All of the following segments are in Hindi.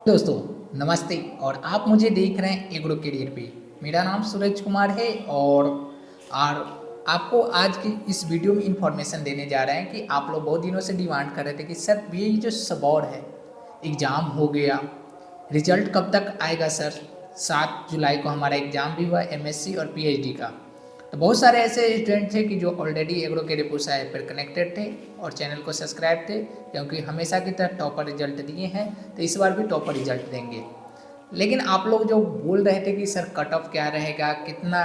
दोस्तों नमस्ते। और आप मुझे देख रहे हैं एग्रो करियर पे। मेरा नाम सूरज कुमार है और आपको आज की इस वीडियो में इंफॉर्मेशन देने जा रहे हैं कि आप लोग बहुत दिनों से डिमांड कर रहे थे कि सर ये जो सबौर है एग्ज़ाम हो गया, रिजल्ट कब तक आएगा सर। 7 जुलाई को हमारा एग्ज़ाम भी हुआ एमएससी और पीएचडी का। तो बहुत सारे ऐसे स्टूडेंट थे कि जो ऑलरेडी एग्रो के रिपोर्ट ऐप पर कनेक्टेड थे और चैनल को सब्सक्राइब थे, क्योंकि हमेशा की तरह टॉपर रिजल्ट दिए हैं तो इस बार भी टॉपर रिजल्ट देंगे। लेकिन आप लोग जो बोल रहे थे कि सर कट ऑफ क्या रहेगा, कितना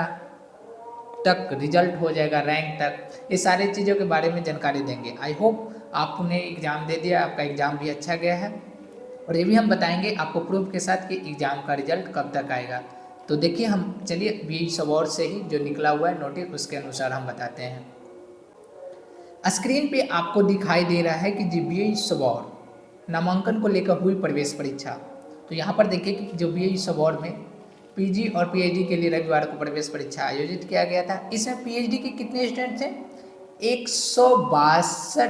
तक रिजल्ट हो जाएगा, रैंक तक, ये सारी चीज़ों के बारे में जानकारी देंगे। आई होप आपने एग्ज़ाम दे दिया, आपका एग्ज़ाम भी अच्छा गया है और ये भी हम बताएंगे आपको प्रूफ के साथ कि एग्ज़ाम का रिजल्ट कब तक आएगा। तो देखिए, हम चलिए बीई सबौर से ही जो निकला हुआ है नोटिस उसके अनुसार हम बताते हैं। स्क्रीन पे आपको दिखाई दे रहा है कि जी बीई सबौर नामांकन को लेकर हुई प्रवेश परीक्षा। तो यहाँ पर देखिए कि जो बीई सबौर में पीजी और पीएचडी के लिए रविवार को प्रवेश परीक्षा आयोजित किया गया था। इसमें पीएचडी के कितने स्टूडेंट थे? 162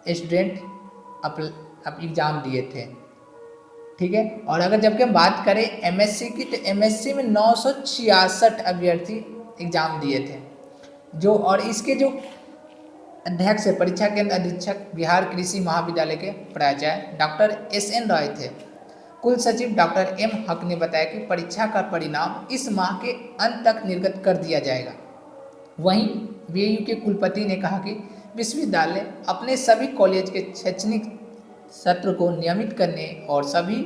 स्टूडेंट अब एग्ज़ाम दिए थे, ठीक है। और अगर जबकि हम बात करें एमएससी की, तो एमएससी में 966 अभ्यर्थी एग्ज़ाम दिए थे। जो और इसके जो अध्यक्ष है, परीक्षा केंद्र अधीक्षक बिहार कृषि महाविद्यालय के प्राचार्य डॉक्टर एस.एन. रॉय थे। कुल सचिव डॉक्टर एम. हक ने बताया कि परीक्षा का परिणाम इस माह के अंत तक निर्गत कर दिया जाएगा। वहीं बीएयू के कुलपति ने कहा कि विश्वविद्यालय अपने सभी कॉलेज के शैक्षणिक सत्र को नियमित करने और सभी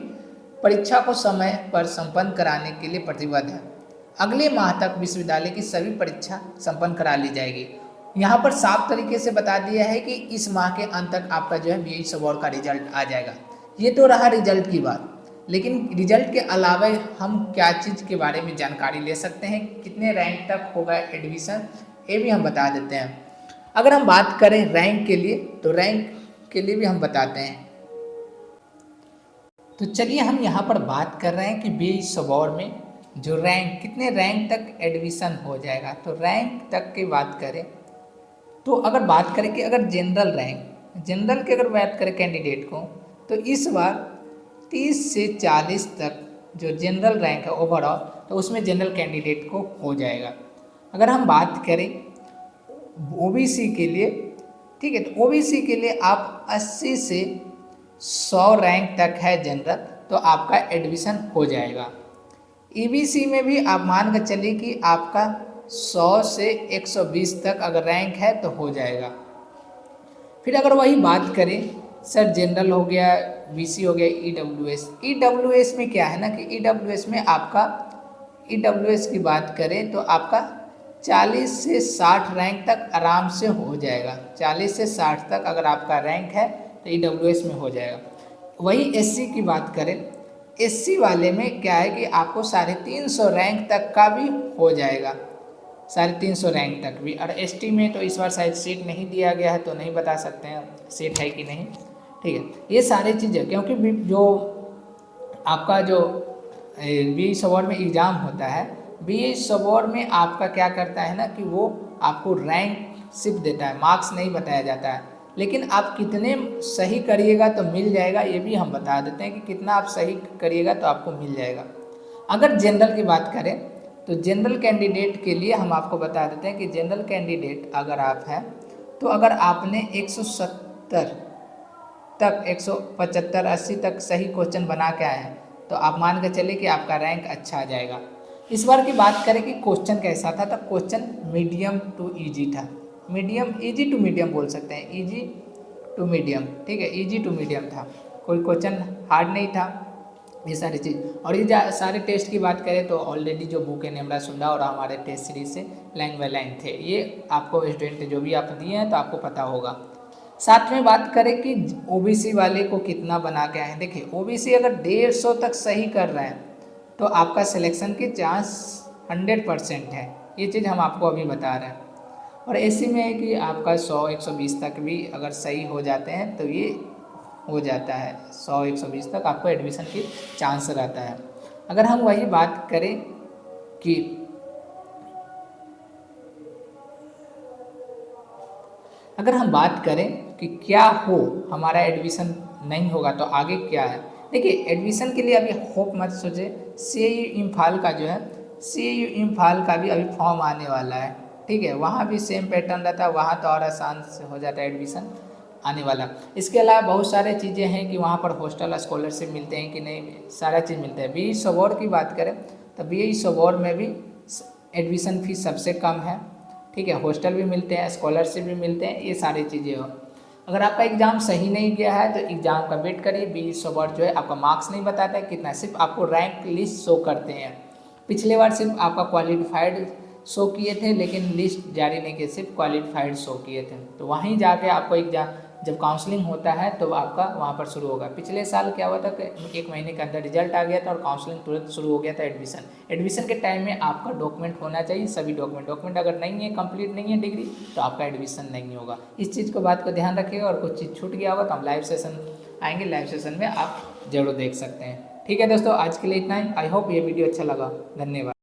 परीक्षा को समय पर संपन्न कराने के लिए प्रतिबद्ध है। अगले माह तक विश्वविद्यालय की सभी परीक्षा संपन्न करा ली जाएगी। यहाँ पर साफ तरीके से बता दिया है कि इस माह के अंत तक आपका जो है बीई सबौर का रिजल्ट आ जाएगा। ये तो रहा रिजल्ट की बात, लेकिन रिजल्ट के अलावा हम क्या चीज़ के बारे में जानकारी ले सकते हैं, कितने रैंक तक होगा एडमिशन, ये भी हम बता देते हैं। अगर हम बात करें रैंक के लिए, तो रैंक के लिए भी हम बताते हैं। तो चलिए हम यहाँ पर बात कर रहे हैं कि बीई सबौर में जो रैंक, कितने रैंक तक एडमिशन हो जाएगा। तो रैंक तक की बात करें तो अगर बात करें कि अगर जनरल की अगर बात करें कैंडिडेट को, तो इस बार 30 से 40 तक जो जनरल रैंक है ओवरऑल, तो उसमें जनरल कैंडिडेट को हो जाएगा। अगर हम बात करें ओबीसी के लिए, ठीक है, तो ओबीसी के लिए आप 80 से 100 रैंक तक है जनरल, तो आपका एडमिशन हो जाएगा। ईबीसी में भी आप मान कर चलिए कि आपका 100 से 120 तक अगर रैंक है तो हो जाएगा। फिर अगर वही बात करें सर, जनरल हो गया, बीसी हो गया, ईडब्ल्यूएस में क्या है ना कि ईडब्ल्यूएस में आपका ईडब्ल्यूएस की बात करें तो आपका 40 से 60 रैंक तक आराम से हो जाएगा। 40 से 60 तक अगर आपका रैंक है तो ईडब्ल्यूएस में हो जाएगा। वही एससी की बात करें, एससी वाले में क्या है कि आपको 350 रैंक तक का भी हो जाएगा, 350 रैंक तक भी। और एसटी में तो इस बार शायद सीट नहीं दिया गया है, तो नहीं बता सकते हैं सीट है कि नहीं, ठीक है। ये सारी चीज़ें, क्योंकि जो आपका जो बीई सबौर में एग्ज़ाम होता है, बीई सबौर में आपका क्या करता है ना कि वो आपको रैंक सिर्फ देता है, मार्क्स नहीं बताया जाता है। लेकिन आप कितने सही करिएगा तो मिल जाएगा, ये भी हम बता देते हैं कि कितना आप सही करिएगा तो आपको मिल जाएगा। अगर जनरल की बात करें तो जनरल कैंडिडेट के लिए हम आपको बता देते हैं कि जनरल कैंडिडेट अगर आप हैं तो अगर आपने 170 तक 175 80 तक सही क्वेश्चन बना के आए हैं तो आप मान के चलिए कि आपका रैंक अच्छा आ जाएगा। इस बार की बात करें कि क्वेश्चन कैसा था, तो क्वेश्चन मीडियम टू इजी था। मीडियम, इजी टू मीडियम बोल सकते हैं, इजी टू मीडियम, ठीक है, इजी टू मीडियम था, कोई क्वेश्चन हार्ड नहीं था। ये सारी चीज़, और ये सारे टेस्ट की बात करें तो ऑलरेडी जो बुक है नेमरा सुंडा और हमारे टेस्ट सीरीज से लाइन बाय लाइन थे, ये आपको स्टूडेंट जो भी आप दिए हैं तो आपको पता होगा। साथ में बात करें कि ओबीसी वाले को कितना बना के आए। देखिए, ओबीसी अगर 150 तक सही कर रहे हैं तो आपका सिलेक्शन के चांस 100% है, ये चीज़ हम आपको अभी बता रहे हैं। और एससी में है कि आपका 100 120 तक भी अगर सही हो जाते हैं तो ये हो जाता है, 100 120 तक आपको एडमिशन की चांस रहता है। अगर हम वही बात करें कि अगर हम बात करें कि क्या हो, हमारा एडमिशन नहीं होगा तो आगे क्या है, देखिए एडमिशन के लिए अभी होप मत सोचे, CAU इम्फाल का जो है, CAU इम्फाल का भी अभी फॉर्म आने वाला है, ठीक है। वहाँ भी सेम पैटर्न रहता है, वहाँ तो और आसान से हो जाता है एडमिशन आने वाला। इसके अलावा बहुत सारे चीज़ें हैं कि वहाँ पर हॉस्टल स्कॉलरशिप मिलते हैं कि नहीं, सारा चीज़ मिलता है। BE स्वबोर्ड की बात करें तो BE स्वबोर्ड में भी एडमिशन फीस सबसे कम है, ठीक है। हॉस्टल भी मिलते हैं, स्कॉलरशिप भी मिलते हैं, ये सारी चीज़ें हो। अगर आपका एग्ज़ाम सही नहीं गया है तो एग्ज़ाम का वेट करिए। BE स्वबोर्ड जो है आपका मार्क्स नहीं बताता है कितना, सिर्फ आपको रैंक लिस्ट शो करते हैं। पिछले बार सिर्फ आपका क्वालिफाइड शो किए थे, लेकिन लिस्ट जारी नहीं किए, सिर्फ क्वालिफाइड शो किए थे। तो वहीं जाके आपको एग्जाम जब काउंसलिंग होता है तो आपका वहाँ पर शुरू होगा। पिछले साल क्या हुआ था कि 1 महीने के अंदर रिजल्ट आ गया था और काउंसलिंग तुरंत शुरू हो गया था। एडमिशन के टाइम में आपका डॉक्यूमेंट होना चाहिए, सभी डॉक्यूमेंट अगर नहीं है, कंप्लीट नहीं है डिग्री, तो आपका एडमिशन नहीं होगा। इस चीज़ को बात को ध्यान रखिएगा। और कुछ चीज़ छूट गया होगा तो हम लाइव सेशन आएंगे, लाइव सेशन में आप जरूर देख सकते हैं। ठीक है दोस्तों, आज के लिए इतना ही। आई होप ये वीडियो अच्छा लगा। धन्यवाद।